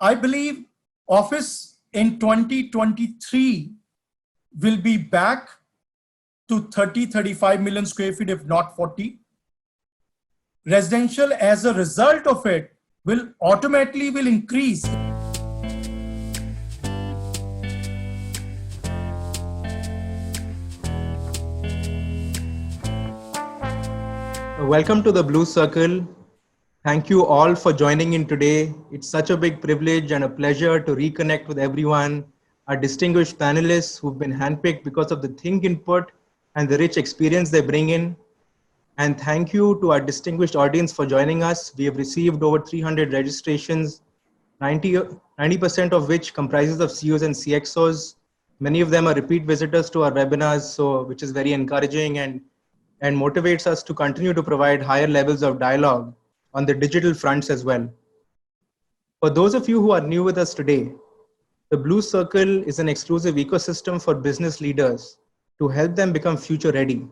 I believe office in 2023 will be back to 30, 35 million square feet, if not 40. Residential, as a result of it, will automatically increase. Welcome to the Blue Circle. Thank you all for joining in today. It's such a big privilege and a pleasure to reconnect with everyone, our distinguished panelists who've been handpicked because of the think input and the rich experience they bring in. And thank you to our distinguished audience for joining us. We have received over 300 registrations, 90% of which comprises of CEOs and CXOs. Many of them are repeat visitors to our webinars, which is very encouraging and motivates us to continue to provide higher levels of dialogue on the digital fronts as well. For those of you who are new with us today, the Blue Circle is an exclusive ecosystem for business leaders to help them become future ready.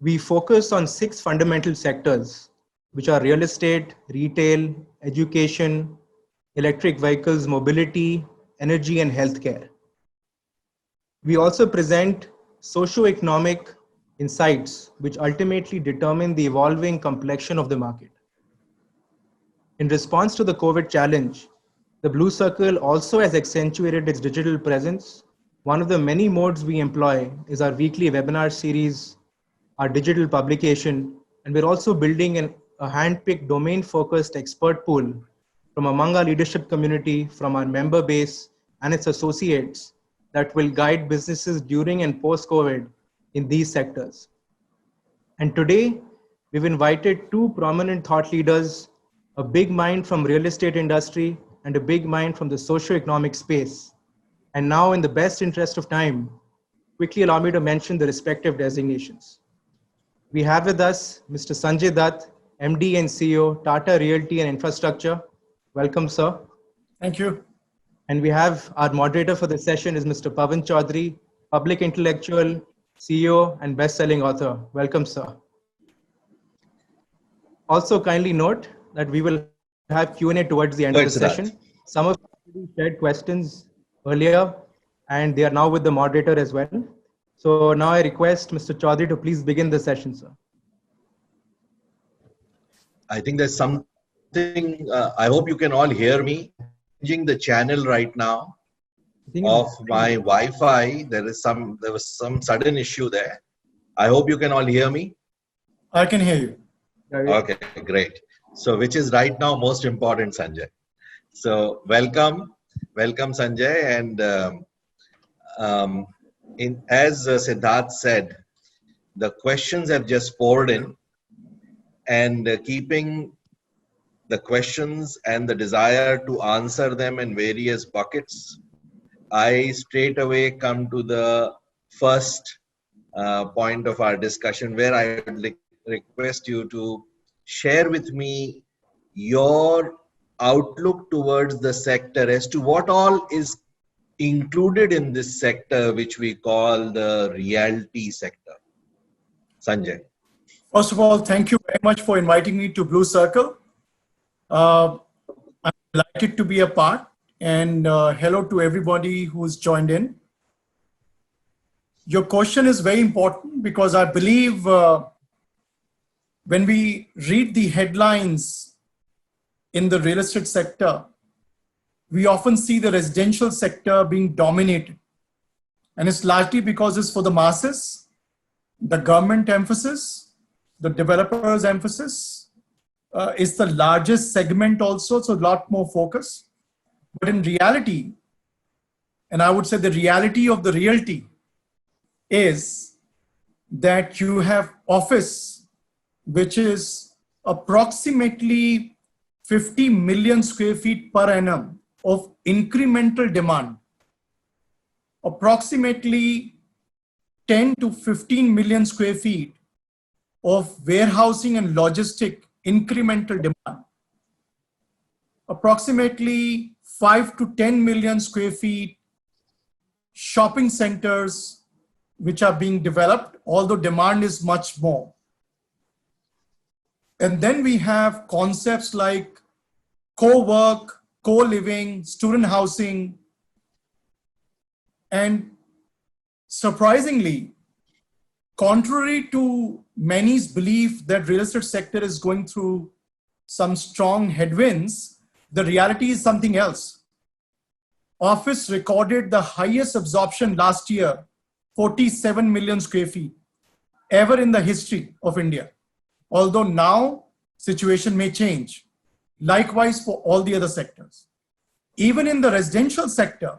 We focus on 6 fundamental sectors, which are real estate, retail, education, electric vehicles, mobility, energy, and healthcare. We also present socio-economic insights, which ultimately determine the evolving complexion of the market. In response to the COVID challenge, the Blue Circle also has accentuated its digital presence. One of the many modes we employ is our weekly webinar series, our digital publication, and we're also building a hand-picked domain-focused expert pool from among our leadership community, from our member base and its associates that will guide businesses during and post-COVID in these sectors. And today, we've invited 2 prominent thought leaders, a big mind from real estate industry and a big mind from the socio-economic space. And now, in the best interest of time, quickly allow me to mention the respective designations. We have with us Mr. Sanjay Dutt, MD and CEO, Tata Realty and Infrastructure. Welcome, sir. Thank you. And we have our moderator for the session is Mr. Pawan Chaudhary, public intellectual, CEO and best-selling author. Welcome, sir. Also, kindly note that we will have Q&A towards the end of the session. Some of you shared questions earlier, and they are now with the moderator as well. So now I request Mr. Chaudhary to please begin the session, sir. I think there's something, I hope you can all hear me. Changing the channel right now of my Wi-Fi. There was some sudden issue there. I hope you can all hear me. I can hear you. Okay, great. So which is right now most important, Sanjay. So welcome Sanjay. And as Siddharth said, the questions have just poured in, and keeping the questions and the desire to answer them in various buckets, I straight away come to the first point of our discussion, where I would request you to share with me your outlook towards the sector as to what all is included in this sector, which we call the realty sector. Sanjay. First of all, thank you very much for inviting me to Blue Circle. I'm delighted to be a part, and hello to everybody who's joined in. Your question is very important because I believe when we read the headlines in the real estate sector, we often see the residential sector being dominated. And it's largely because it's for the masses, the government emphasis, the developers' emphasis. It's the largest segment also, so a lot more focus. But in reality, and I would say the reality of the realty is that you have office, which is approximately 50 million square feet per annum of incremental demand, approximately 10 to 15 million square feet of warehousing and logistic incremental demand, approximately 5 to 10 million square feet shopping centers which are being developed, although demand is much more. And then we have concepts like co-work, co-living, student housing, and surprisingly, contrary to many's belief that real estate sector is going through some strong headwinds, the reality is something else. Office recorded the highest absorption last year, 47 million square feet, ever in the history of India. Although now situation may change. Likewise for all the other sectors. Even in the residential sector,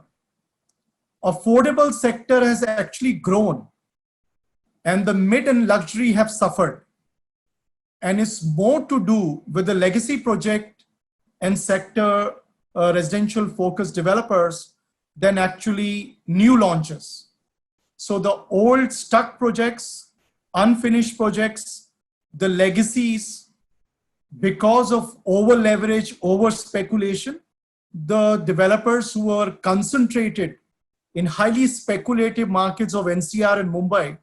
affordable sector has actually grown and the mid and luxury have suffered. And it's more to do with the legacy project and sector residential focused developers than actually new launches. So the old stuck projects, unfinished projects, the legacies, because of over leverage, over speculation, the developers who are concentrated in highly speculative markets of NCR and Mumbai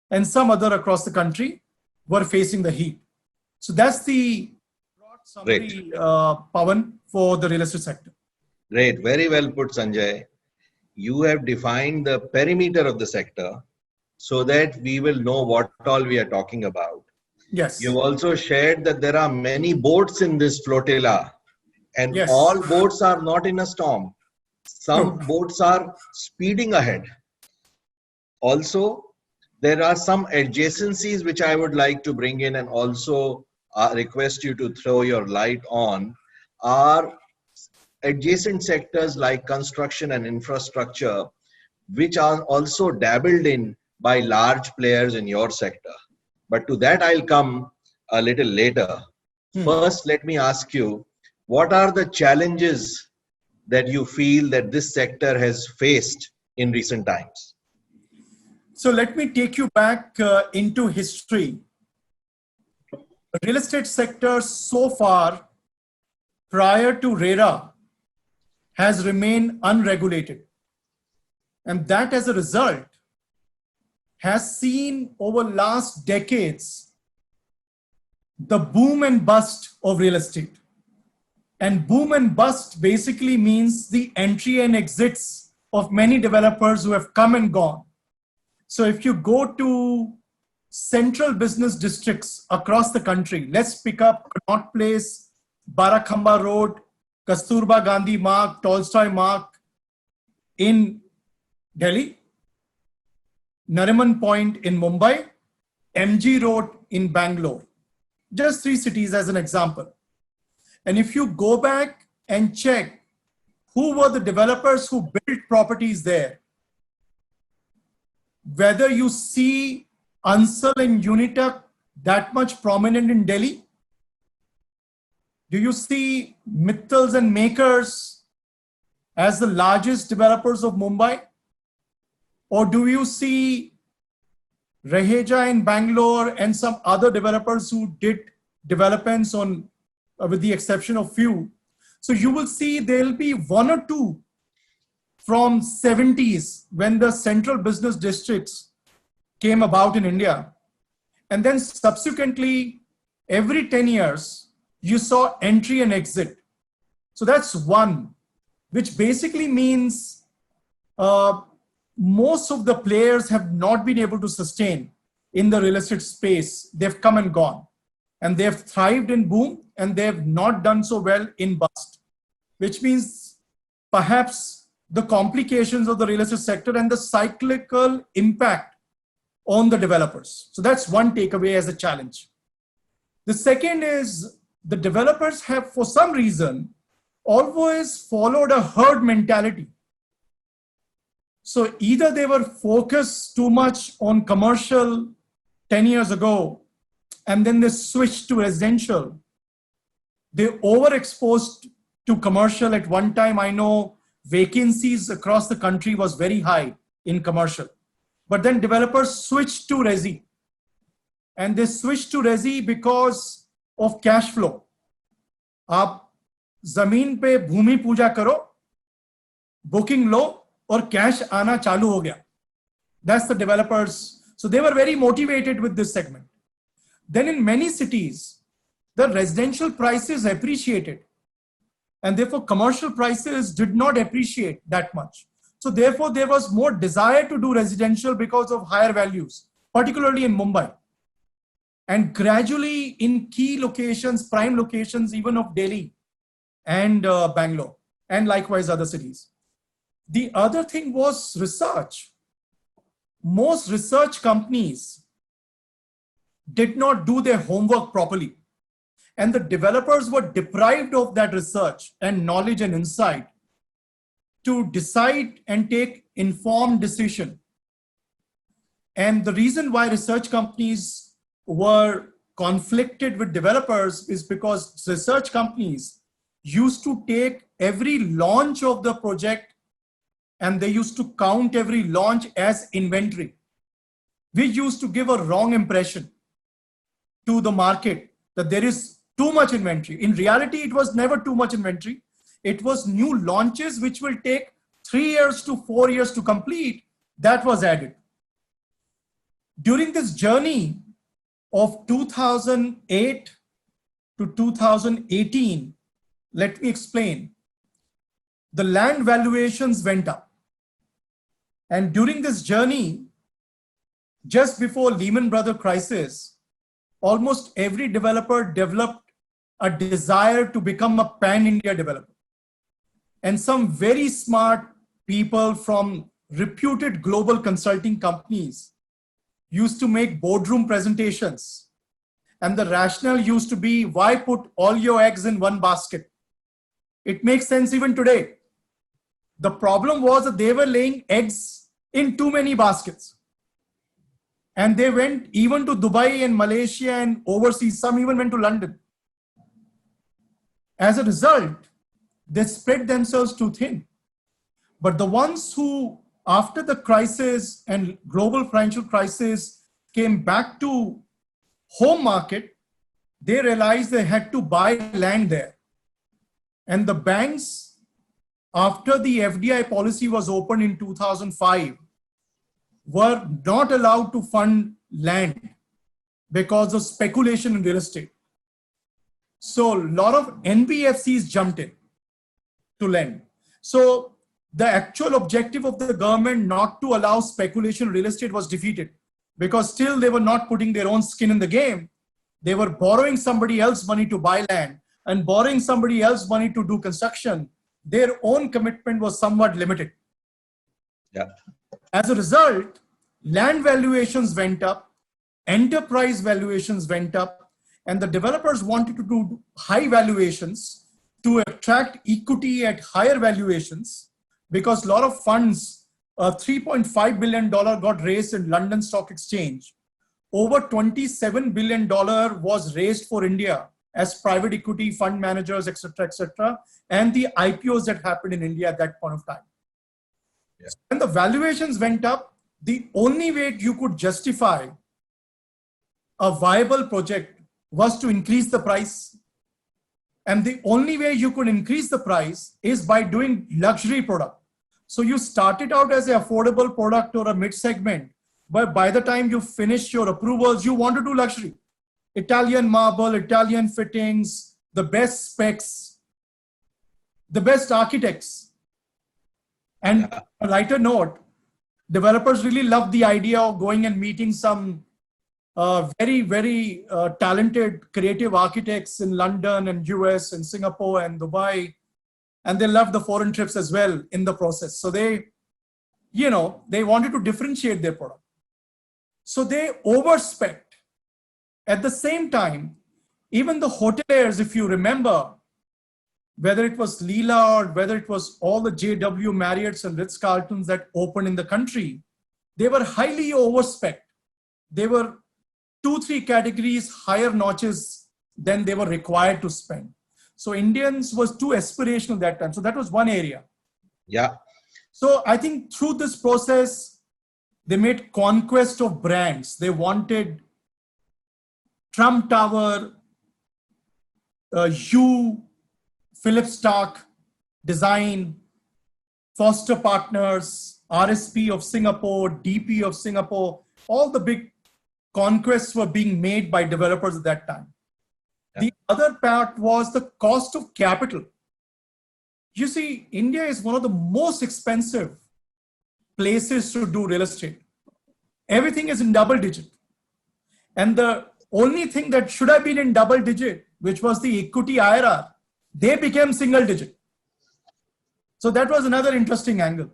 and some other across the country were facing the heat. So that's the broad summary, Pawan, for the real estate sector. Great. Very well put, Sanjay. You have defined the perimeter of the sector so that we will know what all we are talking about. Yes. You've also shared that there are many boats in this flotilla, and Yes. all boats are not in a storm. Some boats are speeding ahead. Also, there are some adjacencies which I would like to bring in and also request you to throw your light on. Are adjacent sectors like construction and infrastructure, which are also dabbled in by large players in your sector. But to that, I'll come a little later. First, let me ask you, what are the challenges that you feel that this sector has faced in recent times? So let me take you back into history. The real estate sector so far, prior to RERA, has remained unregulated. And that as a result has seen over last decades the boom and bust of real estate. And boom and bust basically means the entry and exits of many developers who have come and gone. So if you go to central business districts across the country, let's pick up Connaught Place, Barakhamba Road, Kasturba Gandhi Marg, Tolstoy Marg in Delhi, Nariman Point in Mumbai, MG Road in Bangalore. Just 3 cities as an example. And if you go back and check who were the developers who built properties there, whether you see Ansal and Unitech that much prominent in Delhi, do you see Mittals and Makers as the largest developers of Mumbai? Or do you see Raheja in Bangalore and some other developers who did developments on, with the exception of few? So you will see there'll be 1 or 2 from 70s when the central business districts came about in India. And then subsequently, every 10 years, you saw entry and exit. So that's one, which basically means most of the players have not been able to sustain in the real estate space. They've come and gone. And they've thrived in boom and they've not done so well in bust, which means perhaps the complications of the real estate sector and the cyclical impact on the developers. So that's one takeaway as a challenge. The second is the developers have, for some reason, always followed a herd mentality. So either they were focused too much on commercial 10 years ago, and then they switched to residential. They overexposed to commercial at one time. I know vacancies across the country was very high in commercial. But then developers switched to resi. And they switched to resi because of cash flow. आप जमीन पे भूमि पूजा करो, booking लो, और cash आना चालू हो गया. That's the developers. So they were very motivated with this segment. Then in many cities, the residential prices appreciated. And therefore, commercial prices did not appreciate that much. So therefore, there was more desire to do residential because of higher values, particularly in Mumbai. And gradually in key locations, prime locations, even of Delhi and Bangalore, and likewise other cities. The other thing was research. Most research companies did not do their homework properly. And the developers were deprived of that research and knowledge and insight to decide and take informed decision. And the reason why research companies were conflicted with developers is because research companies used to take every launch of the project and they used to count every launch as inventory, which used to give a wrong impression to the market that there is too much inventory. In reality, it was never too much inventory. It was new launches which will take 3 years to 4 years to complete. That was added. During this journey of 2008 to 2018, let me explain. The land valuations went up. And during this journey, just before Lehman Brothers crisis, almost every developer developed a desire to become a pan-India developer. And some very smart people from reputed global consulting companies used to make boardroom presentations. And the rationale used to be, why put all your eggs in one basket? It makes sense even today. The problem was that they were laying eggs in too many baskets. And they went even to Dubai and Malaysia and overseas. Some even went to London. As a result, they spread themselves too thin. But the ones who, after the crisis and global financial crisis, came back to home market, they realized they had to buy land there. And the banks, after the FDI policy was opened in 2005, were not allowed to fund land because of speculation in real estate. So a lot of NBFCs jumped in to lend. So the actual objective of the government not to allow speculation in real estate was defeated, because still they were not putting their own skin in the game. They were borrowing somebody else's money to buy land and borrowing somebody else's money to do construction. Their own commitment was somewhat limited. Yeah. As a result, land valuations went up, enterprise valuations went up, and the developers wanted to do high valuations to attract equity at higher valuations, because a lot of funds, $3.5 billion got raised in London Stock Exchange. Over $27 billion was raised for India as private equity fund managers, etc., and the IPOs that happened in India at that point of time. Yeah. When the valuations went up, the only way you could justify a viable project was to increase the price. And the only way you could increase the price is by doing luxury product. So you started out as an affordable product or a mid-segment, but by the time you finish your approvals, you want to do luxury. Italian marble, Italian fittings, the best specs, the best architects. And on a lighter note, developers really love the idea of going and meeting some very, very talented creative architects in London and US and Singapore and Dubai. And they love the foreign trips as well in the process. So they wanted to differentiate their product. So they overspec. At the same time, even the hoteliers, if you remember, whether it was Leela or whether it was all the JW Marriotts and Ritz-Carltons that opened in the country, they were highly overspec. They were 2-3 categories higher notches than they were required to spend. So Indians was too aspirational that time. So that was one area. Yeah. So I think through this process, they made conquest of brands. They wanted Trump Tower, Philip Stark Design, Foster Partners, RSP of Singapore, DP of Singapore. All the big conquests were being made by developers at that time. Yeah. The other part was the cost of capital. You see, India is one of the most expensive places to do real estate. Everything is in double digit. And the only thing that should have been in double digit, which was the equity IRR, they became single digit. So that was another interesting angle.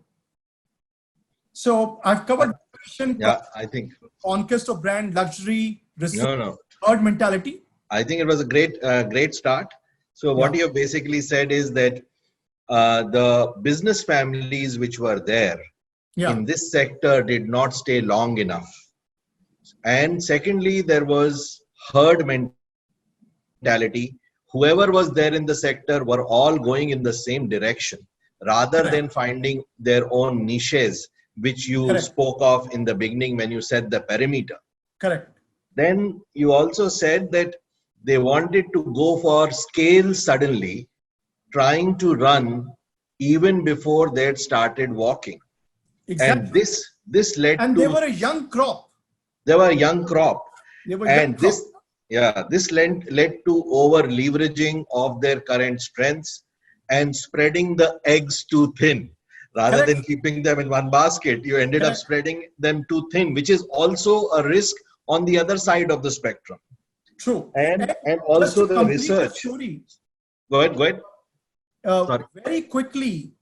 So I've covered Yeah, I think. conquest of brand, luxury, research, No. herd mentality. I think it was a great start. So what you have basically said is that the business families which were there in this sector did not stay long enough. And secondly, there was herd mentality. Whoever was there in the sector were all going in the same direction rather than finding their own niches, which you spoke of in the beginning when you said the perimeter. Correct. Then you also said that they wanted to go for scale suddenly, trying to run even before they had started walking. Exactly. And this led and to... they were a young crop. They were a young crop. They were And young this led to over leveraging of their current strengths and spreading the eggs too thin. Rather than keeping them in one basket, you ended up spreading them too thin, which is also a risk on the other side of the spectrum. True. And also the research. Go ahead. Very quickly,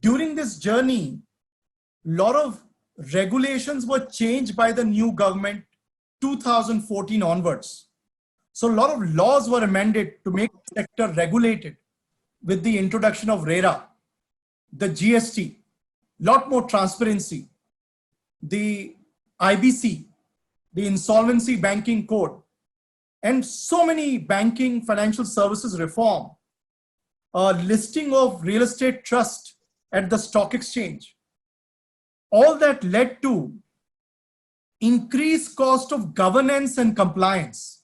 during this journey, a lot of regulations were changed by the new government 2014 onwards. So a lot of laws were amended to make the sector regulated with the introduction of RERA, the GST, lot more transparency, the IBC, the Insolvency Banking Code, and so many banking financial services reform, listing of real estate trust at the stock exchange. All that led to increased cost of governance and compliance,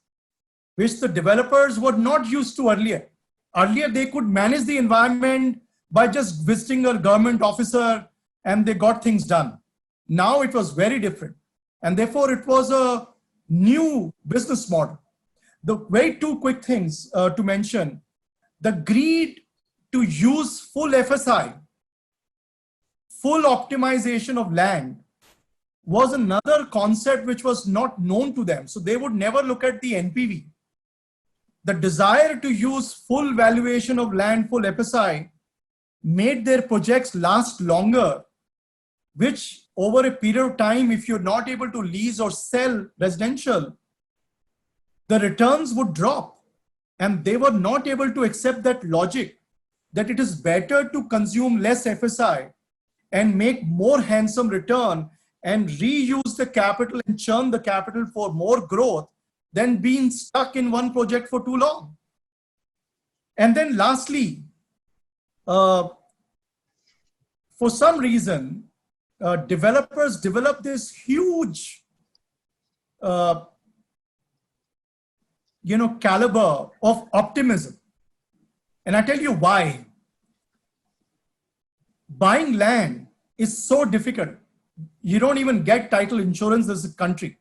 which the developers were not used to earlier. Earlier, they could manage the environment by just visiting a government officer and they got things done. Now it was very different. And therefore, it was a new business model. The very two quick things to mention: the greed to use full FSI, full optimization of land, was another concept which was not known to them. So they would never look at the NPV. The desire to use full valuation of land, full FSI, made their projects last longer, which over a period of time, if you're not able to lease or sell residential, the returns would drop. And they were not able to accept that logic, that it is better to consume less FSI and make more handsome return and reuse the capital and churn the capital for more growth than being stuck in one project for too long. And then lastly, for some reason, developers develop this huge, caliber of optimism. And I tell you why. Buying land is so difficult. You don't even get title insurance in this country.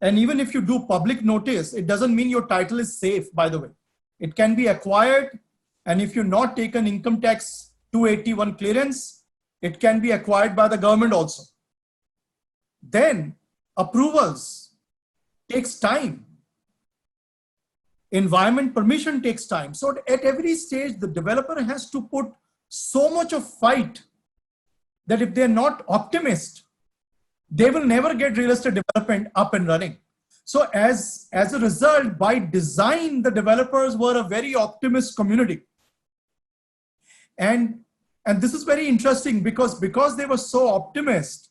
And even if you do public notice, it doesn't mean your title is safe, by the way. It can be acquired. And if you're not taken income tax 281 clearance, it can be acquired by the government also. Then approvals takes time. Environment permission takes time. So at every stage, the developer has to put so much of fight that if they're not optimist, they will never get real estate development up and running. So as a result, by design, the developers were a very optimist community. And this is very interesting because they were so optimist,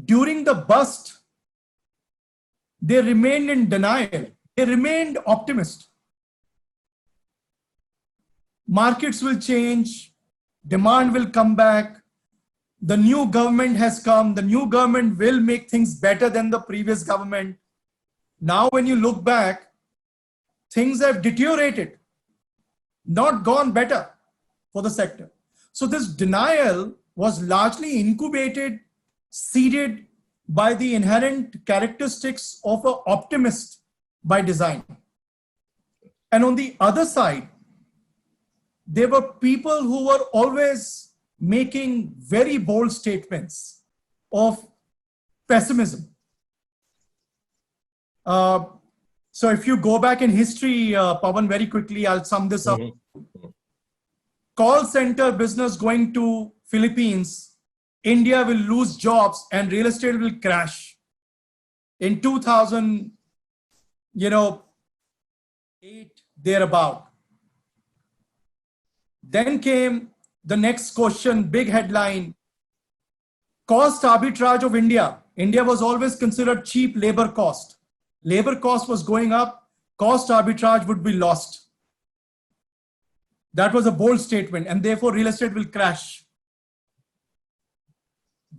during the bust, they remained in denial. They remained optimist. Markets will change, demand will come back. The new government has come. The new government will make things better than the previous government. Now, when you look back, things have deteriorated, not gone better for the sector. So this denial was largely incubated, seeded by the inherent characteristics of an optimist by design. And on the other side, there were people who were always making very bold statements of pessimism. So if you go back in history, Pawan, very quickly, I'll sum this up. Call center business going to Philippines, India will lose jobs and real estate will crash. In 2000, 8, thereabout. Then came the next question, big headline, cost arbitrage of India. India was always considered cheap labor cost. Labor cost was going up, cost arbitrage would be lost. That was a bold statement, and therefore real estate will crash.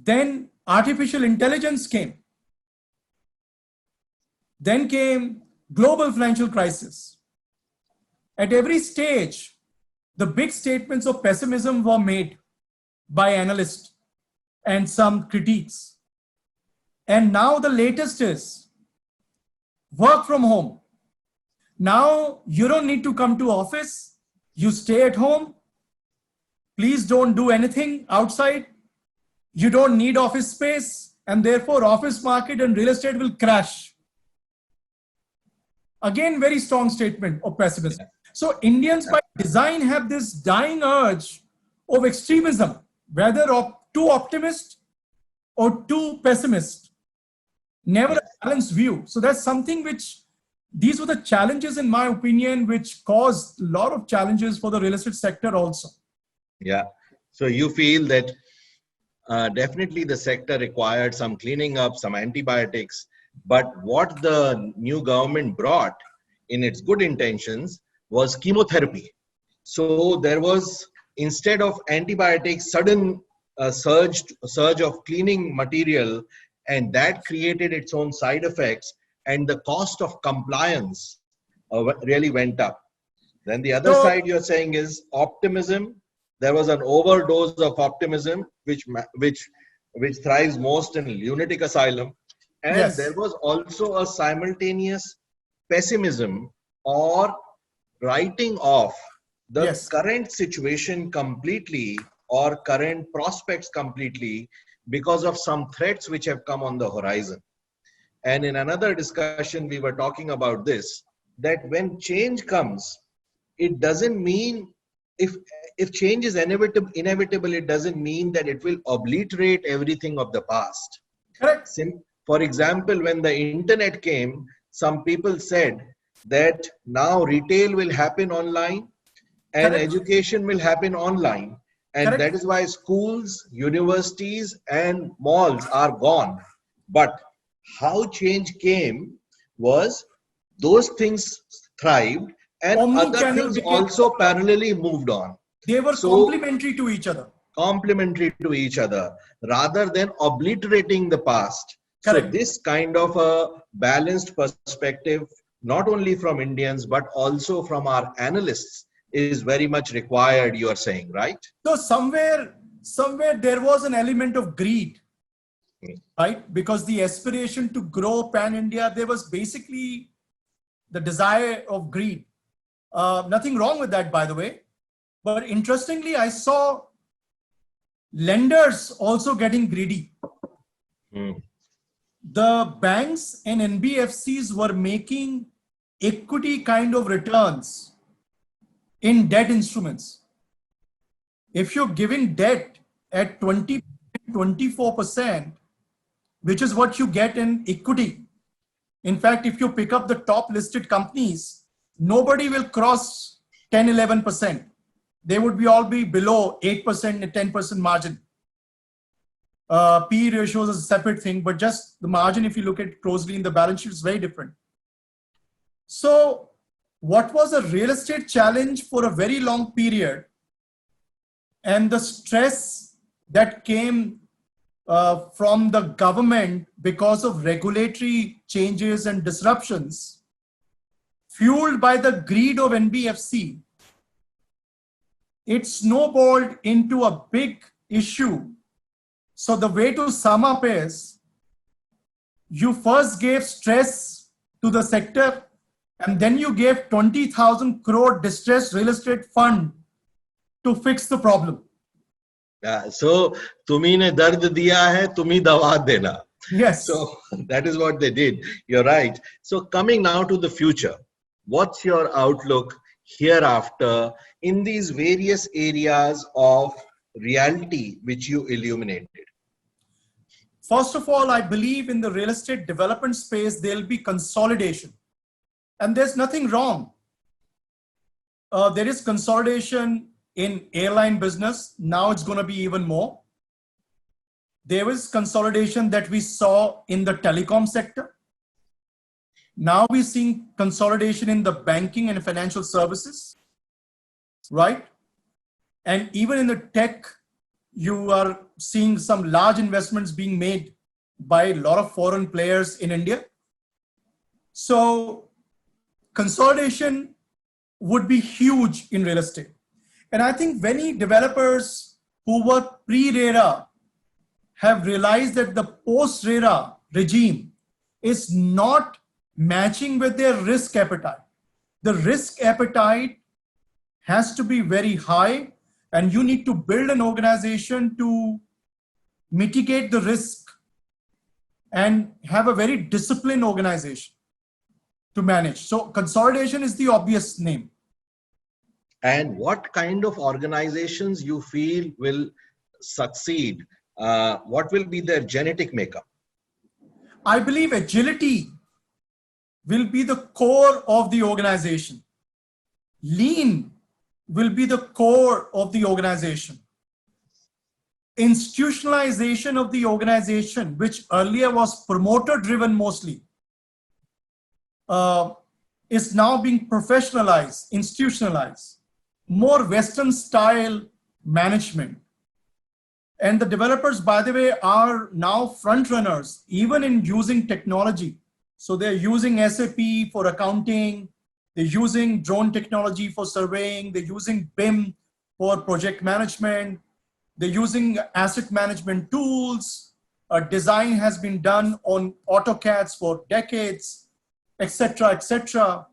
Then artificial intelligence came. Then came global financial crisis. At every stage, the big statements of pessimism were made by analysts and some critiques. And now the latest is work from home. Now you don't need to come to office. You stay at home. Please don't do anything outside. You don't need office space, and therefore office market and real estate will crash. Again, very strong statement of pessimism. So Indians by design have this dying urge of extremism, whether too optimist or too pessimist, never a balanced view. So that's something which, these were the challenges in my opinion, which caused a lot of challenges for the real estate sector also. Yeah. So you feel that definitely the sector required some cleaning up, some antibiotics, but what the new government brought in its good intentions was chemotherapy. So there was, instead of antibiotics, sudden surge of cleaning material, and that created its own side effects, and the cost of compliance really went up. Then the other side you're saying is optimism. There was an overdose of optimism, which thrives most in lunatic asylum. And Yes. there was also a simultaneous pessimism or writing off the Yes. current situation completely or current prospects completely because of some threats which have come on the horizon. And in another discussion, we were talking about this, that when change comes, it doesn't mean, if change is inevitable, it doesn't mean that it will obliterate everything of the past. Correct. For example, when the internet came, some people said that now retail will happen online and Correct. education will happen online. And Correct. that is why schools, universities, and malls are gone. But how change came was those things thrived and other Omnichannel things became- also parallelly moved on. They were So- complementary to each other. Complementary to each other rather than obliterating the past. Correct. So this kind of a balanced perspective, not only from Indians, but also from our analysts, is very much required, you are saying, right? So somewhere there was an element of greed, right? Because the aspiration to grow pan-India, there was basically the desire of greed. Nothing wrong with that, by the way. But interestingly, I saw lenders also getting greedy. The banks and NBFCs were making equity kind of returns in debt instruments. If you're giving debt at 20, 24%, which is what you get in equity. In fact, if you pick up the top listed companies, nobody will cross 10, 11%. They would all be below 8% and 10% margin. P ratios is a separate thing, but just the margin, if you look at closely in the balance sheet, is very different. So what was a real estate challenge for a very long period, and the stress that came from the government because of regulatory changes and disruptions, fueled by the greed of NBFC, it snowballed into a big issue. So the way to sum up is, you first gave stress to the sector, and then you gave 20,000 crore distressed real estate fund to fix the problem. So, तुम्ही ने दर्द दिया है, तुम्ही दवा देना. Yes. So that is what they did. You're right. So coming now to the future, what's your outlook hereafter in these various areas of reality which you illuminated? First of all, I believe in the real estate development space, there'll be consolidation. And there's nothing wrong. There is consolidation in airline business. Now it's going to be even more. There was consolidation that we saw in the telecom sector. Now we're seeing consolidation in the banking and financial services, right? And even in the tech, you are seeing some large investments being made by a lot of foreign players in India. So consolidation would be huge in real estate. And I think many developers who were pre-RERA have realized that the post-RERA regime is not matching with their risk appetite. The risk appetite has to be very high, and you need to build an organization to mitigate the risk and have a very disciplined organization to manage. So consolidation is the obvious name. And what kind of organizations you feel will succeed? What will be their genetic makeup? I believe agility will be the core of the organization. Lean will be the core of the organization. Institutionalization of the organization, which earlier was promoter driven mostly, is now being professionalized, institutionalized, more Western style management. And the developers, by the way, are now front runners, even in using technology. So they're using SAP for accounting, they're using drone technology for surveying, they're using BIM for project management, they're using asset management tools. Design has been done on AutoCADs for decades, etc., etc.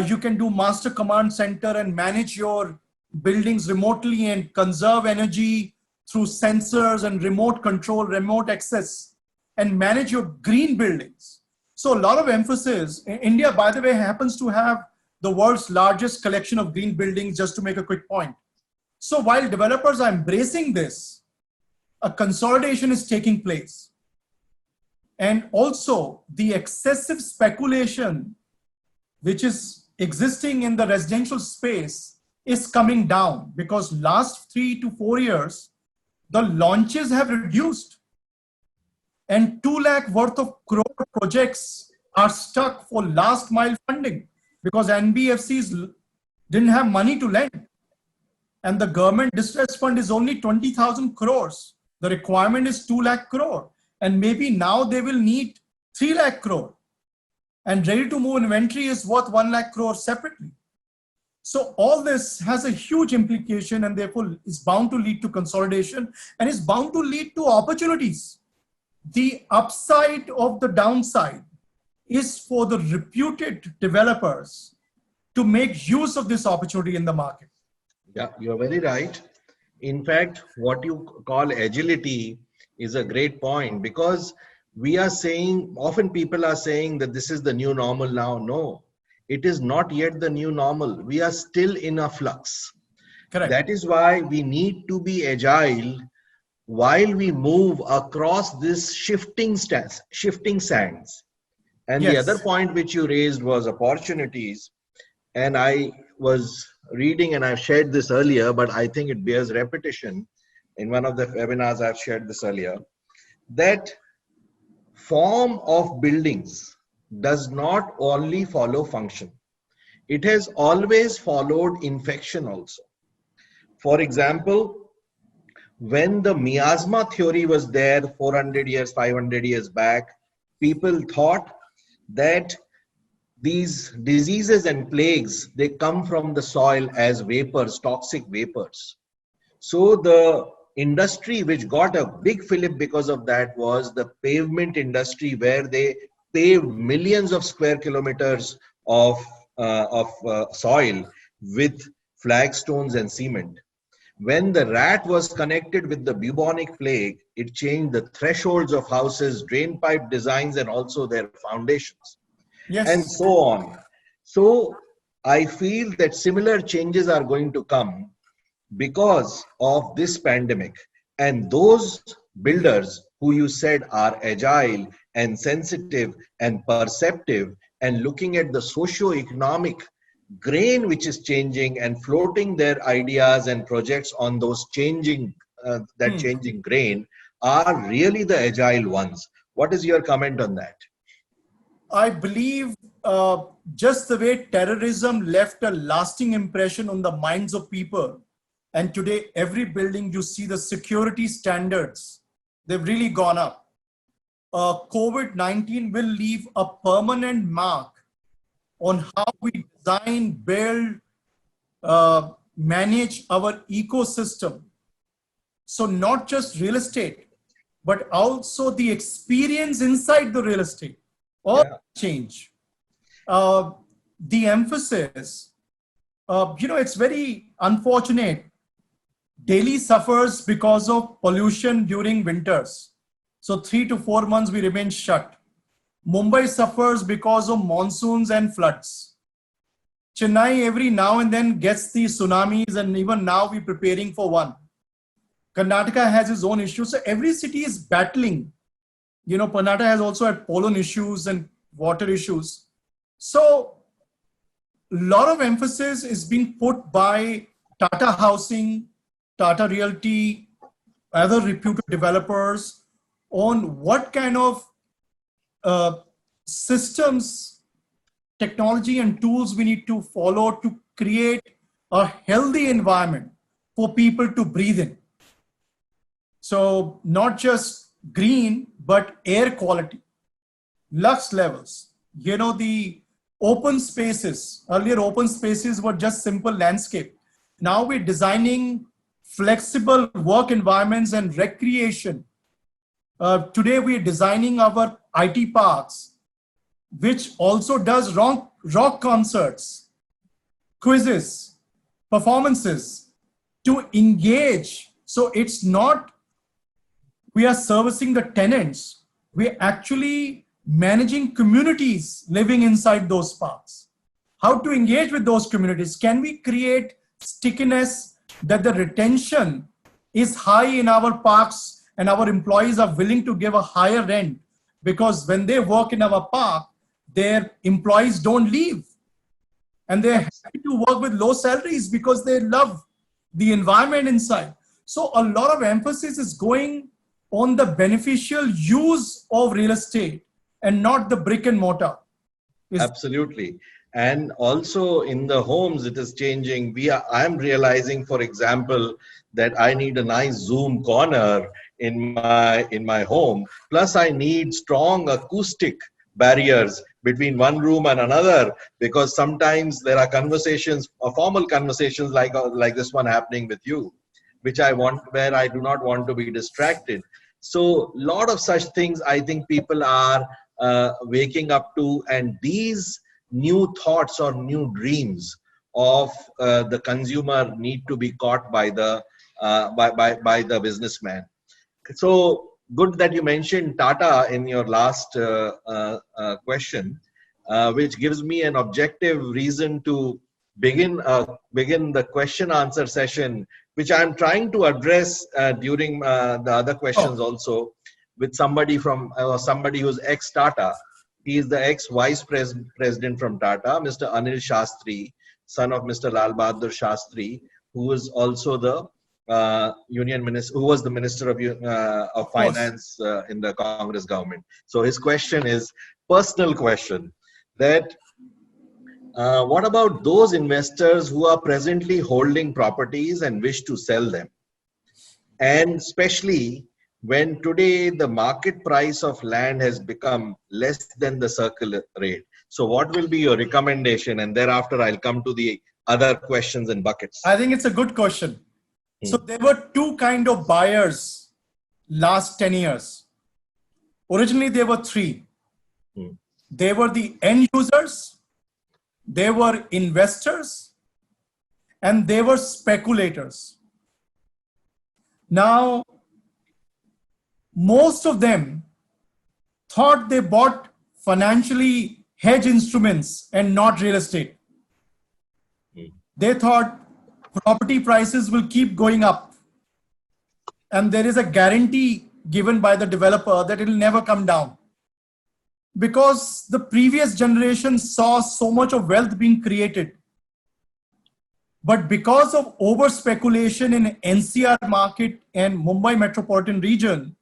You can do master command center and manage your buildings remotely and conserve energy through sensors and remote control, remote access, and manage your green buildings. So a lot of emphasis. India, by the way, happens to have the world's largest collection of green buildings, just to make a quick point. So while developers are embracing this, a consolidation is taking place. And also the excessive speculation, which is existing in the residential space, is coming down, because last 3 to 4 years, the launches have reduced, and 2 lakh worth of crore projects are stuck for last mile funding because NBFCs didn't have money to lend. And the government distress fund is only 20,000 crores. The requirement is 2 lakh crore. And maybe now they will need 3 lakh crore. And ready to move inventory is worth 1 lakh crore separately. So all this has a huge implication, and therefore is bound to lead to consolidation and is bound to lead to opportunities. The upside of the downside is for the reputed developers to make use of this opportunity in the market. Yeah, you're very right. In fact, what you call agility is a great point, because we are saying, often people are saying that this is the new normal now. No, it is not yet the new normal. We are still in a flux. Correct. That is why we need to be agile while we move across this shifting sands. And Yes. the other point which you raised was opportunities. And I was reading, and I've shared this earlier, but I think it bears repetition. In one of the webinars, I've shared this earlier, that form of buildings does not only follow function. It has always followed infection also. For example, when the miasma theory was there 400 years, 500 years back, people thought that these diseases and plagues, they come from the soil as vapors, toxic vapors. So the industry which got a big fillip because of that was the pavement industry, where they paved millions of square kilometers of soil with flagstones and cement. When the rat was connected with the bubonic plague, it changed the thresholds of houses, drain pipe designs, and also their foundations, and Yes. so on. So I feel that similar changes are going to come because of this pandemic. And those builders who you said are agile and sensitive and perceptive and looking at the socio-economic grain which is changing and floating their ideas and projects on those changing that Hmm. changing grain are really the agile ones. What is your comment on that? I believe just the way terrorism left a lasting impression on the minds of people, and today every building you see the security standards, they've really gone up. COVID-19 will leave a permanent mark on how we design, build, manage our ecosystem. So not just real estate, but also the experience inside the real estate. All Yeah. change. The emphasis, it's very unfortunate. Delhi suffers because of pollution during winters. So 3 to 4 months we remain shut. Mumbai suffers because of monsoons and floods. Chennai every now and then gets the tsunamis, and even now we're preparing for one. Karnataka has its own issues. So every city is battling. Karnataka has also had pollen issues and water issues. So a lot of emphasis is being put by Tata Housing, Tata Realty, other reputed developers on what kind of systems, technology, and tools we need to follow to create a healthy environment for people to breathe in. So not just green, but air quality, lux levels. The open spaces. Earlier, open spaces were just simple landscape. Now we're designing flexible work environments and recreation. Today, we're designing our IT parks, which also does rock concerts, quizzes, performances to engage. So it's not we are servicing the tenants, we're actually managing communities living inside those parks. How to engage with those communities? Can we create stickiness that the retention is high in our parks and our employees are willing to give a higher rent? Because when they work in our park, their employees don't leave. And they're happy to work with low salaries because they love the environment inside. So a lot of emphasis is going on the beneficial use of real estate and not the brick and mortar. Absolutely. And also in the homes, it is changing. I'm realizing, for example, that I need a nice Zoom corner in my home. Plus, I need strong acoustic barriers between one room and another, because sometimes there are conversations, formal conversations like this one happening with you, where I do not want to be distracted. So, lot of such things I think people are waking up to, and these new thoughts or new dreams of the consumer need to be caught by the by the businessman. So good that you mentioned Tata in your last question, which gives me an objective reason to begin the question answer session, which I'm trying to address during the other questions also, with somebody who's ex Tata. He is the ex vice president from Tata, Mr. Anil Shastri, son of Mr. Lal Bahadur Shastri, who is also the union minister, who was the minister of finance in the Congress government. So his question is personal question, that what about those investors who are presently holding properties and wish to sell them, and especially when today the market price of land has become less than the circular rate? So what will be your recommendation? And thereafter I'll come to the other questions and buckets. I think it's a good question. So there were two kind of buyers last 10 years. Originally, there were three. They were the end users, they were investors, and they were speculators. Now, most of them thought they bought financially hedge instruments and not real estate. They thought property prices will keep going up, and there is a guarantee given by the developer that it will never come down. Because the previous generation saw so much of wealth being created. But because of over speculation in NCR market and Mumbai metropolitan region,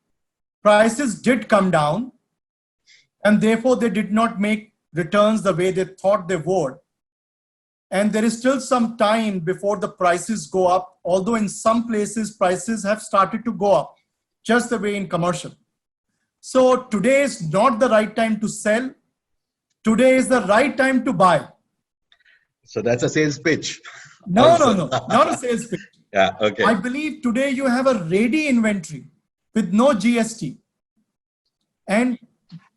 prices did come down, and therefore they did not make returns the way they thought they would. And there is still some time before the prices go up, although in some places prices have started to go up, just the way in commercial. So today is not the right time to sell. Today is the right time to buy. So that's a sales pitch. No, not a sales pitch. Yeah, okay. I believe today you have a ready inventory with no GST and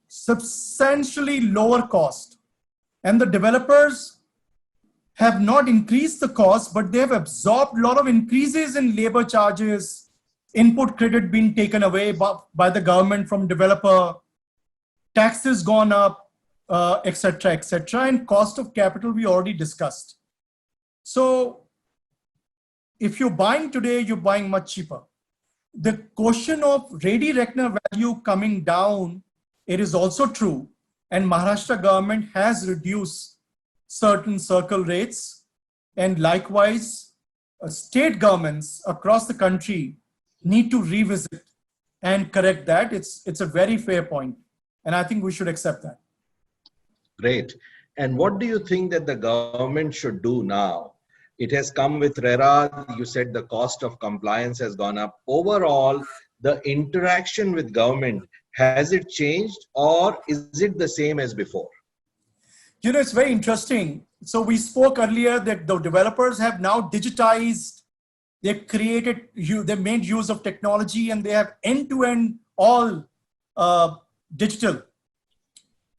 substantially lower cost. And the developers have not increased the cost, but they have absorbed a lot of increases in labor charges, input credit being taken away by the government from developer, taxes gone up, etc., etc., and cost of capital we already discussed. So if you're buying today, you're buying much cheaper. The question of ready reckoner value coming down, it is also true. And Maharashtra government has reduced certain circle rates. And likewise, state governments across the country need to revisit and correct that. It's a very fair point. And I think we should accept that. Great. And what do you think that the government should do now? It has come with RERA. You said the cost of compliance has gone up. Overall, the interaction with government, has it changed or is it the same as before? You know, it's very interesting. So we spoke earlier that the developers have now digitized, they've created, they made use of technology, and they have end-to-end all digital.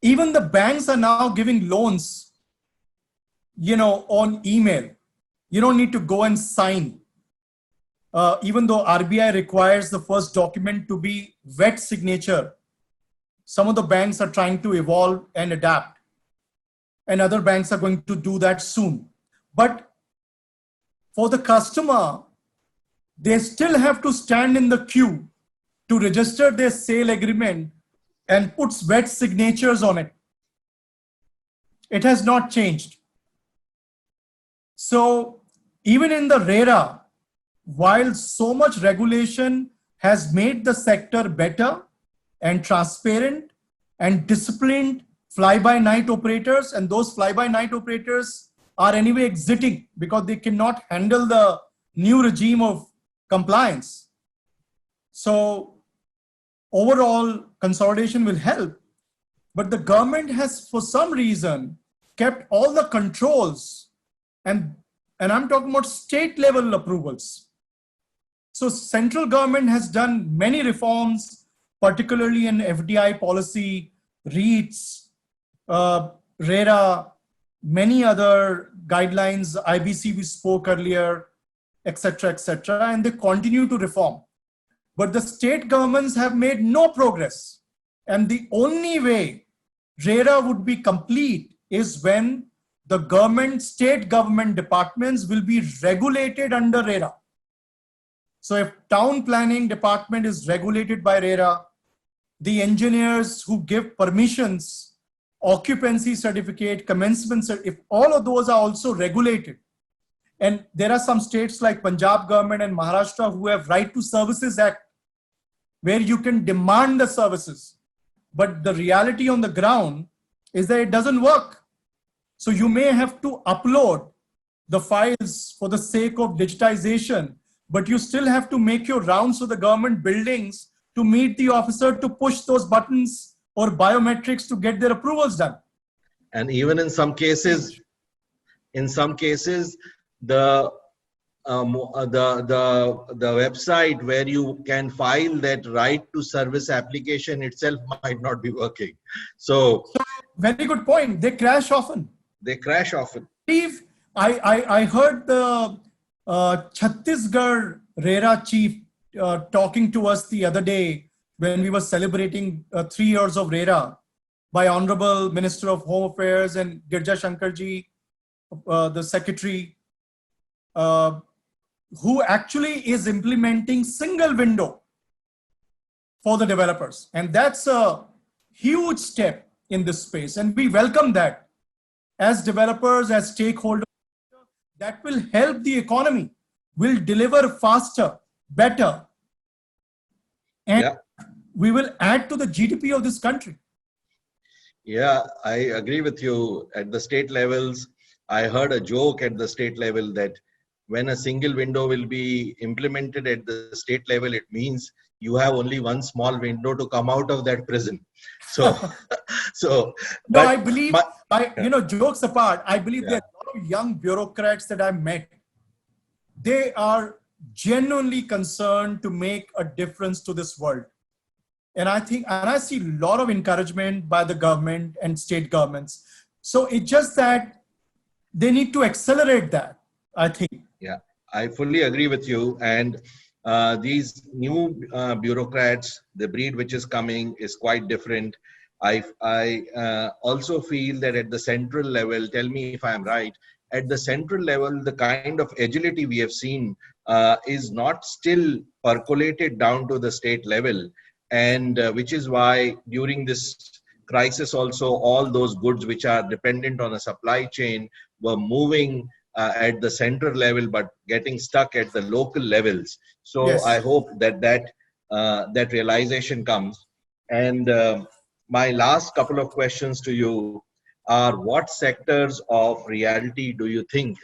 Even the banks are now giving loans, you know, on email. You don't need to go and sign. Even though RBI requires the first document to be wet signature, some of the banks are trying to evolve and adapt. And other banks are going to do that soon. But for the customer, they still have to stand in the queue to register their sale agreement and puts wet signatures on it. It has not changed. So even in the RERA, while so much regulation has made the sector better and transparent and disciplined fly-by-night operators, and those fly-by-night operators are anyway exiting because they cannot handle the new regime of compliance. So overall consolidation will help, but the government has for some reason kept all the controls, and I'm talking about state level approvals. So central government has done many reforms, particularly in FDI policy, REITs, RERA, many other guidelines, IBC we spoke earlier, etc., and they continue to reform. But the state governments have made no progress. And the only way RERA would be complete is when the government, state government departments will be regulated under RERA. So if town planning department is regulated by RERA, the engineers who give permissions, occupancy certificate, commencement certificate, if all of those are also regulated, and there are some states like Punjab government and Maharashtra who have Right to Services Act, where you can demand the services. But the reality on the ground is that it doesn't work. So you may have to upload the files for the sake of digitization, but you still have to make your rounds to the government buildings to meet the officer to push those buttons or biometrics to get their approvals done. And even in some cases, the website where you can file that right to service application itself might not be working. So very good point. They crash often. I heard the Chhattisgarh RERA chief talking to us the other day when we were celebrating 3 years of RERA by Honorable Minister of Home Affairs and Girja Shankarji, the Secretary, who actually is implementing single window for the developers. And that's a huge step in this space. And we welcome that as developers, as stakeholders. That will help the economy, will deliver faster, better, and we will add to the GDP of this country. Yeah, I agree with you. At the state levels, I heard a joke at the state level that when a single window will be implemented at the state level, it means you have only one small window to come out of that prison. So, no, I believe, jokes apart, I believe there are a lot of young bureaucrats that I've met. They are genuinely concerned to make a difference to this world. And I see a lot of encouragement by the government and state governments. So it's just that they need to accelerate that, I think. Yeah, I fully agree with you. And these new bureaucrats, the breed which is coming is quite different. I also feel that at the central level, tell me if I'm right, at the central level, the kind of agility we have seen is not still percolated down to the state level. And which is why during this crisis also, all those goods which are dependent on a supply chain were moving at the central level, but getting stuck at the local levels. So yes. I hope that realization comes. And my last couple of questions to you are: what sectors of realty do you think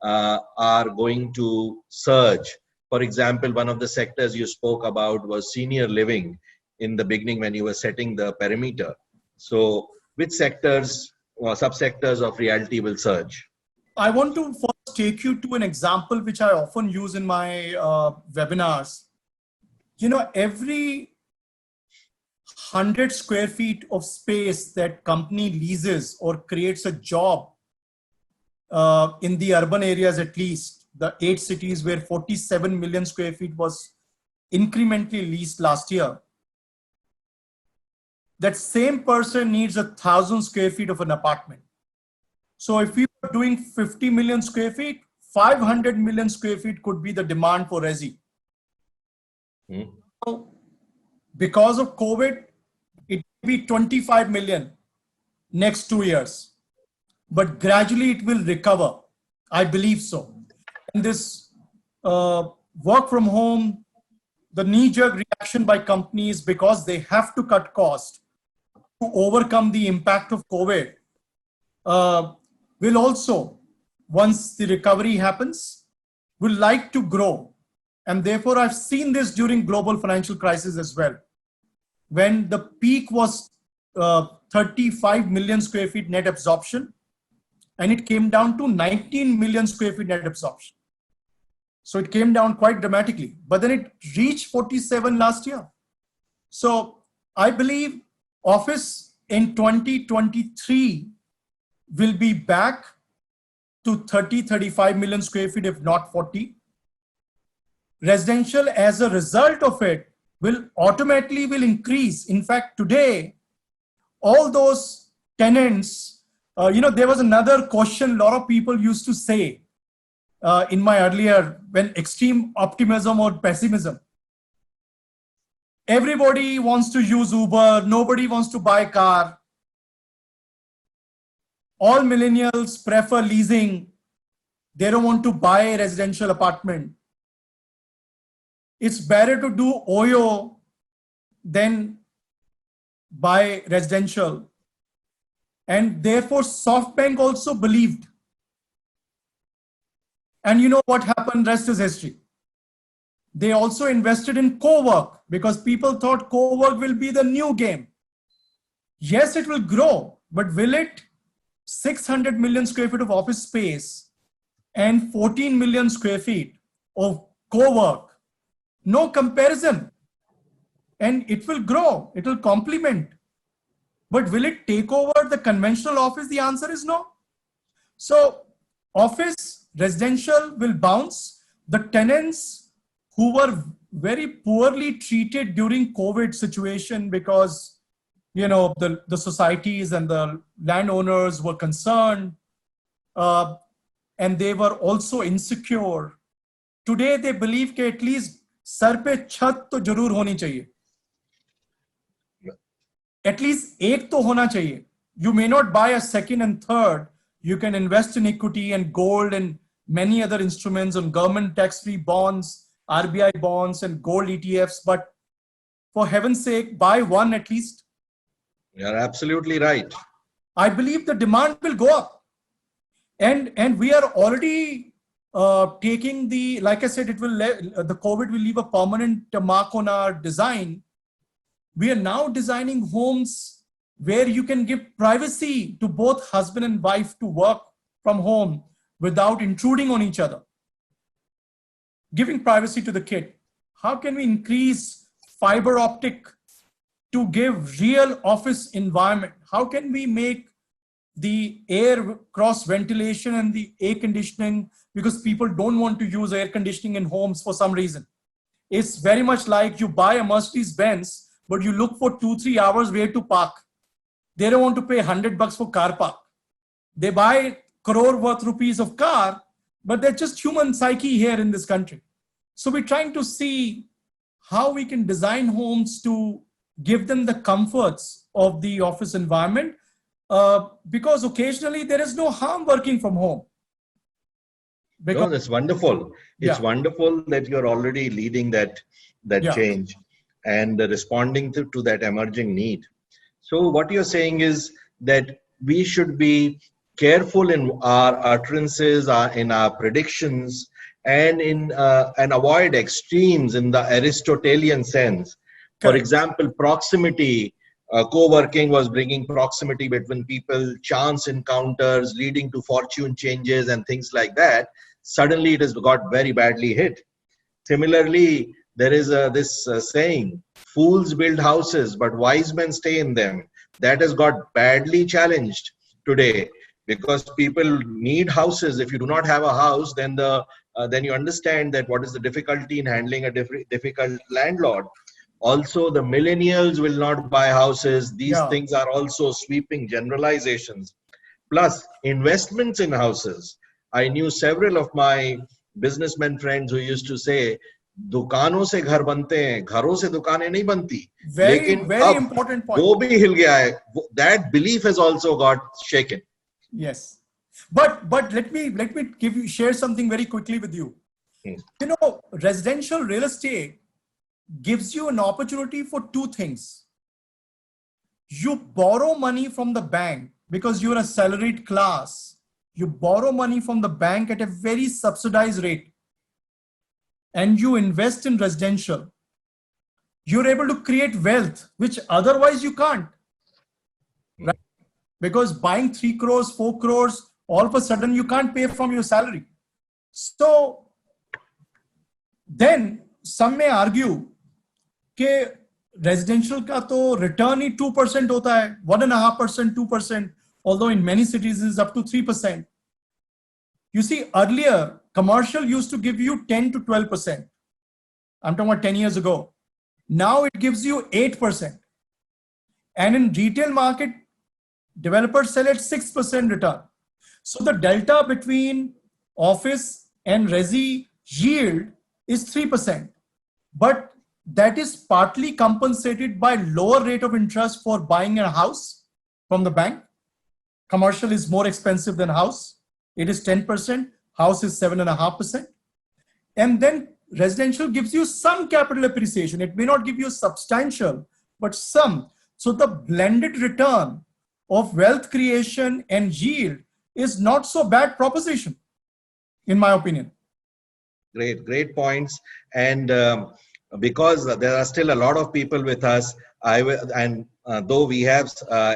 are going to surge? For example, one of the sectors you spoke about was senior living in the beginning when you were setting the perimeter. So which sectors or subsectors of realty will surge? I want to first take you to an example which I often use in my webinars. Every 100 square feet of space that company leases or creates a job in the urban areas, at least the 8 cities where 47 million square feet was incrementally leased last year, that same person needs 1,000 square feet of an apartment. So if we were doing 50 million square feet, 500 million square feet could be the demand for resi. So because of COVID, it will be 25 million next 2 years. But gradually it will recover. I believe so. And this work from home, the knee-jerk reaction by companies because they have to cut costs to overcome the impact of COVID, will also, once the recovery happens, will like to grow. And therefore, I've seen this during global financial crisis as well. When the peak was 35 million square feet net absorption, and it came down to 19 million square feet net absorption. So it came down quite dramatically, but then it reached 47 last year. So I believe office in 2023 will be back to 30-35 million square feet, if not 40. Residential, as a result of it, will automatically increase. In fact, today, all those tenants, there was another question a lot of people used to say in my earlier, when extreme optimism or pessimism. Everybody wants to use Uber. Nobody wants to buy a car. All millennials prefer leasing. They don't want to buy a residential apartment. It's better to do OYO than buy residential. And therefore, SoftBank also believed. And you know what happened? Rest is history. They also invested in co-work because people thought co-work will be the new game. Yes, it will grow, but will it? 600 million square feet of office space and 14 million square feet of co-work. No comparison. And it will grow. It will complement. But will it take over the conventional office? The answer is no. So office, residential will bounce. The tenants who were very poorly treated during COVID situation because, you know, the societies and the landowners were concerned, and they were also insecure. Today they believe that at least sir पे छत तो जरूर होनी चाहिए. At least एक तो होना चाहिए. You may not buy a second and third. You can invest in equity and gold and many other instruments on government tax-free bonds, RBI bonds and gold ETFs. But for heaven's sake, buy one at least. You're absolutely right. I believe the demand will go up. And we are already taking the, like I said, the COVID will leave a permanent mark on our design. We are now designing homes where you can give privacy to both husband and wife to work from home without intruding on each other. Giving privacy to the kid. How can we increase fiber optic to give real office environment? How can we make the air cross ventilation and the air conditioning, because people don't want to use air conditioning in homes for some reason. It's very much like you buy a Mercedes Benz, but you look for 2-3 hours where to park. They don't want to pay $100 for car park. They buy crore worth rupees of car, but they're just human psyche here in this country. So we're trying to see how we can design homes to give them the comforts of the office environment, because occasionally there is no harm working from home. No, that's wonderful. It's Yeah. wonderful that you're already leading that Yeah. change and responding to that emerging need. So what you're saying is that we should be careful in our utterances, in our predictions, and avoid extremes in the Aristotelian sense. For Correct. example, proximity. Co-working was bringing proximity between people, chance encounters leading to fortune changes and things like that. Suddenly it has got very badly hit. Similarly, there is this saying, fools build houses, but wise men stay in them. That has got badly challenged today because people need houses. If you do not have a house, then you understand that what is the difficulty in handling a difficult landlord. Also, the millennials will not buy houses. These Yeah. things are also sweeping generalizations. Plus, investments in houses. I knew several of my businessmen friends who used to say, दुकानों से घर बनते हैं, घरों से दुकानें नहीं बनती. Very, लेकिन very अब important point. वो भी हिल गया है. That belief has also got shaken. Yes. But let me share something very quickly with you. You know, residential real estate gives you an opportunity for two things. You borrow money from the bank because you're a salaried class. You borrow money from the bank at a very subsidized rate. And you invest in residential. You're able to create wealth, which otherwise you can't. Right? Because buying 3 crores, 4 crores, all of a sudden you can't pay from your salary. So then some may argue कि residential का तो return ही 2% होता है, 1.5%, 2%, although in many cities it is up to 3%. You see, earlier, commercial used to give you 10 to 12%. I'm talking about 10 years ago. Now it gives you 8%. And in retail market, developers sell at 6% return. So the delta between office and resi yield is 3%. But that is partly compensated by lower rate of interest for buying a house from the bank. Commercial is more expensive than house. It is 10%, house is 7.5%. And then residential gives you some capital appreciation. It may not give you substantial, but some. So the blended return of wealth creation and yield is not so bad proposition, in my opinion. Great points. And because there are still a lot of people with us, though we have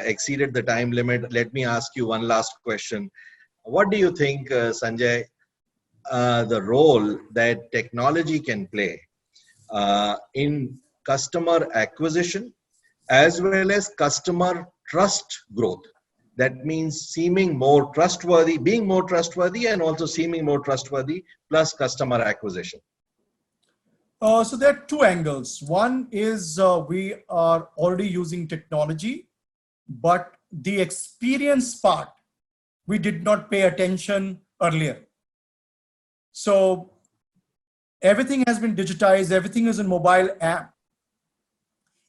exceeded the time limit, let me ask you one last question. What do you think, Sanjay, the role that technology can play in customer acquisition as well as customer trust growth? That means seeming more trustworthy, being more trustworthy, and also seeming more trustworthy, plus customer acquisition. So there are two angles. One is we are already using technology, but the experience part, we did not pay attention earlier. So everything has been digitized, everything is in mobile app.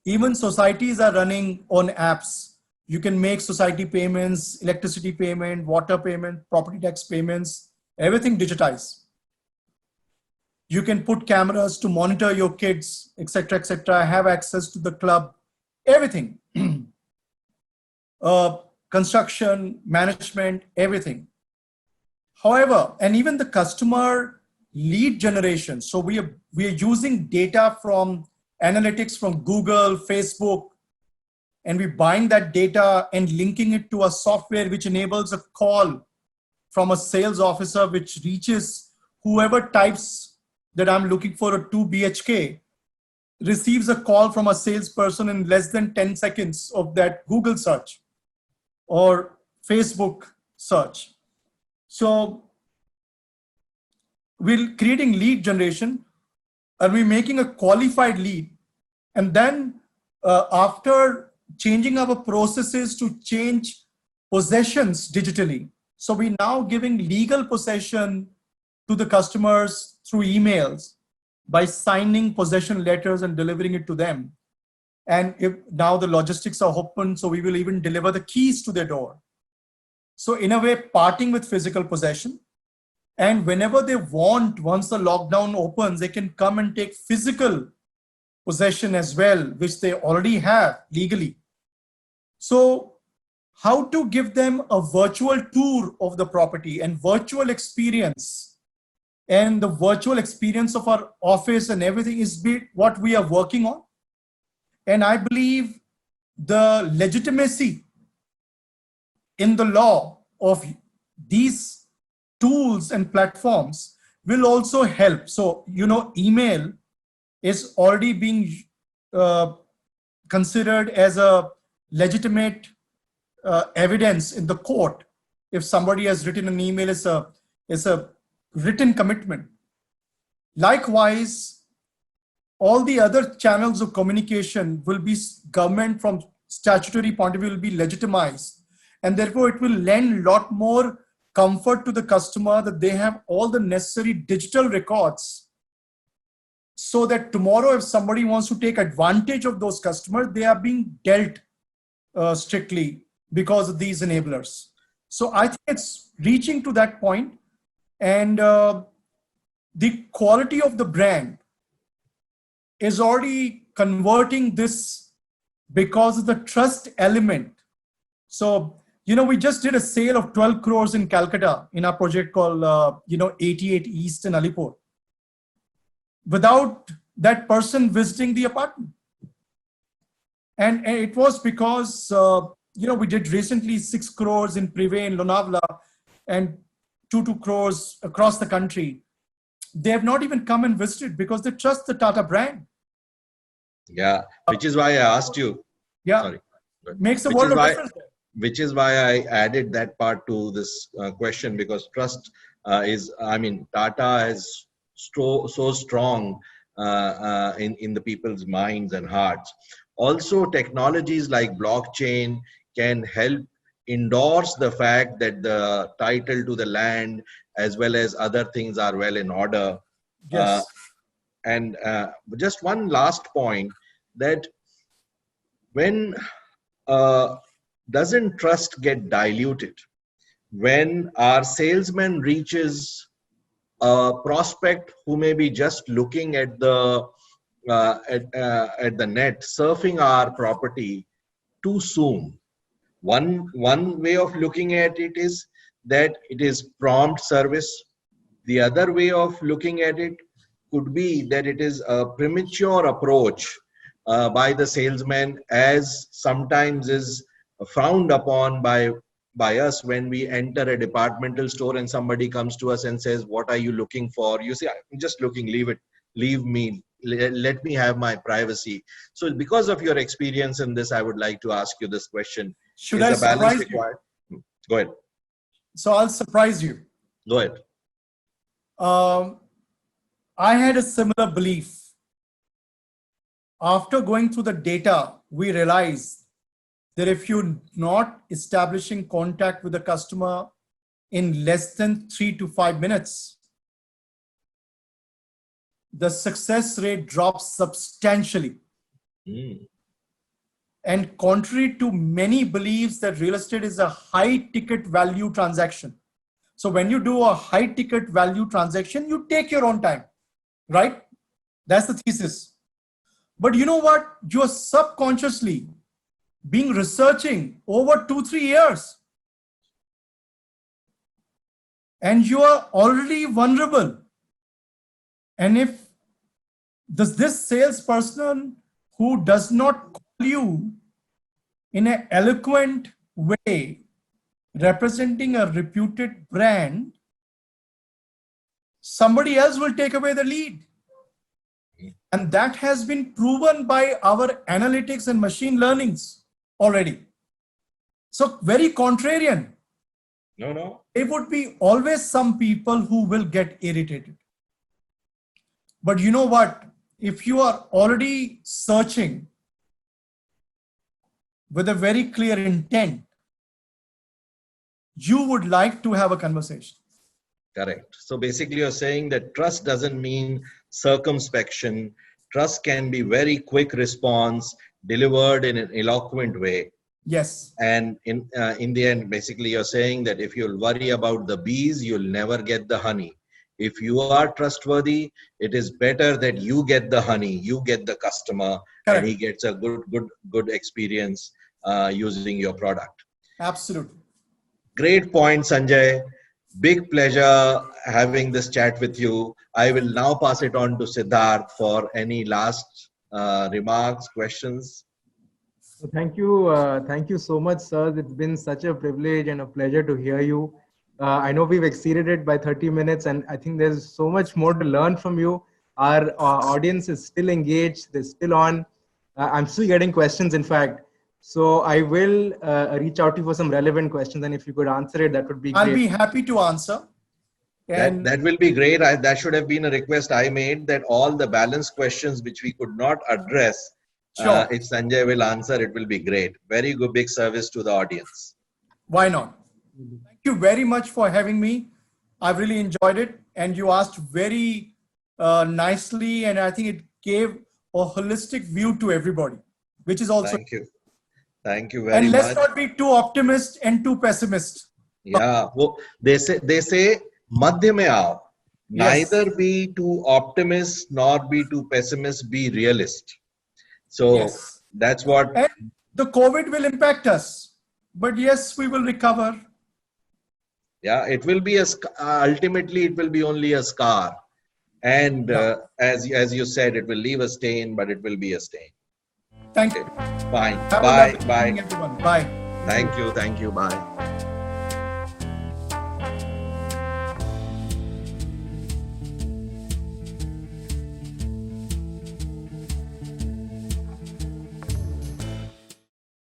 Even societies are running on apps. You can make society payments, electricity payment, water payment, property tax payments, everything digitized. You can put cameras to monitor your kids, etc., have access to the club, everything. Construction, management, everything. However, and even the customer lead generation. So we are using data from analytics from Google, Facebook, and we're buying that data and linking it to a software which enables a call from a sales officer, which reaches whoever types that I'm looking for a 2 BHK, receives a call from a salesperson in less than 10 seconds of that Google search or Facebook search. So we're creating lead generation, and we're making a qualified lead. And then after changing our processes to change possessions digitally, so we're now giving legal possession to the customers through emails by signing possession letters and delivering it to them. And if now the logistics are open, so we will even deliver the keys to their door. So in a way, parting with physical possession. And whenever they want, once the lockdown opens, they can come and take physical possession as well, which they already have legally. So how to give them a virtual tour of the property and virtual experience, and the virtual experience of our office and everything is what we are working on. And I believe the legitimacy in the law of these tools and platforms will also help. So, email is already being considered as a legitimate evidence in the court. If somebody has written an email, it's a written commitment. Likewise, all the other channels of communication will be government from statutory point of view will be legitimized, and therefore it will lend a lot more comfort to the customer that they have all the necessary digital records, so that tomorrow if somebody wants to take advantage of those customers, they are being dealt strictly because of these enablers. So I think it's reaching to that point, and the quality of the brand is already converting this because of the trust element. So, we just did a sale of 12 crores in Calcutta in our project called, 88 East in Alipur, without that person visiting the apartment. And it was because, we did recently 6 crores in Prive in Lonavala and 2 crores across the country. They have not even come and visited because they trust the Tata brand. Yeah, which is why I asked you. Yeah, Sorry. Makes a world of difference. Which is why I added that part to this question, because trust Tata is so strong in the people's minds and hearts. Also, technologies like blockchain can help endorse the fact that the title to the land as well as other things are well in order. Yes. And just one last point, that when doesn't trust get diluted when our salesman reaches a prospect who may be just looking at the net, surfing our property too soon? One way of looking at it is that it is prompt service. The other way of looking at it could be that it is a premature approach by the salesman, as sometimes is frowned upon by us when we enter a departmental store and somebody comes to us and says, "What are you looking for?" You say, "I'm just looking, leave me, let me have my privacy." So because of your experience in this, I would like to ask you this question. Should I surprise you? Go ahead. So I'll surprise you. Go ahead. I had a similar belief after going through the data, we realized that if you're not establishing contact with the customer in less than 3 to 5 minutes, the success rate drops substantially. And contrary to many beliefs that real estate is a high ticket value transaction. So when you do a high ticket value transaction, you take your own time, right? That's the thesis. But you know what? You're subconsciously being researching over 2-3 years. And you are already vulnerable. And if this salesperson who does not call you in an eloquent way, representing a reputed brand, somebody else will take away the lead. And that has been proven by our analytics and machine learnings already. So very contrarian. No. There would be always some people who will get irritated. But you know what? If you are already searching with a very clear intent, you would like to have a conversation. Correct. So basically you're saying that trust doesn't mean circumspection. Trust can be very quick response delivered in an eloquent way. Yes. And in the end, basically you're saying that if you'll worry about the bees, you'll never get the honey. If you are trustworthy, it is better that you get the honey, you get the customer, Correct. and he gets a good experience using your product. Absolutely. Great point, Sanjay. Big pleasure having this chat with you. I will now pass it on to Siddharth for any last remarks, questions. Thank you so much, sir. It's been such a privilege and a pleasure to hear you. I know we've exceeded it by 30 minutes, and I think there's so much more to learn from you. Our audience is still engaged. They're still on. I'm still getting questions, in fact. So I will reach out to you for some relevant questions, and if you could answer it, that would be great. I'll be happy to answer. And That will be great. That should have been a request I made, that all the balance questions which we could not address, sure. if Sanjay will answer, it will be great. Very good, big service to the audience. Why not? Thank you very much for having me. I've really enjoyed it. And you asked very nicely. And I think it gave a holistic view to everybody, which is also. Thank you. Thank you very much. And let's not be too optimist and too pessimist. Yeah. Well, they say, madhya mein aao. Neither be too optimist nor be too pessimist, be realist. So that's what. And the COVID will impact us, but yes, we will recover. Yeah, it will be ultimately it will be only a scar, and as you said, it will leave a stain, but it will be a stain. Thank you. Fine. Have Bye. a lovely evening, everyone. Bye. Thank you. Bye.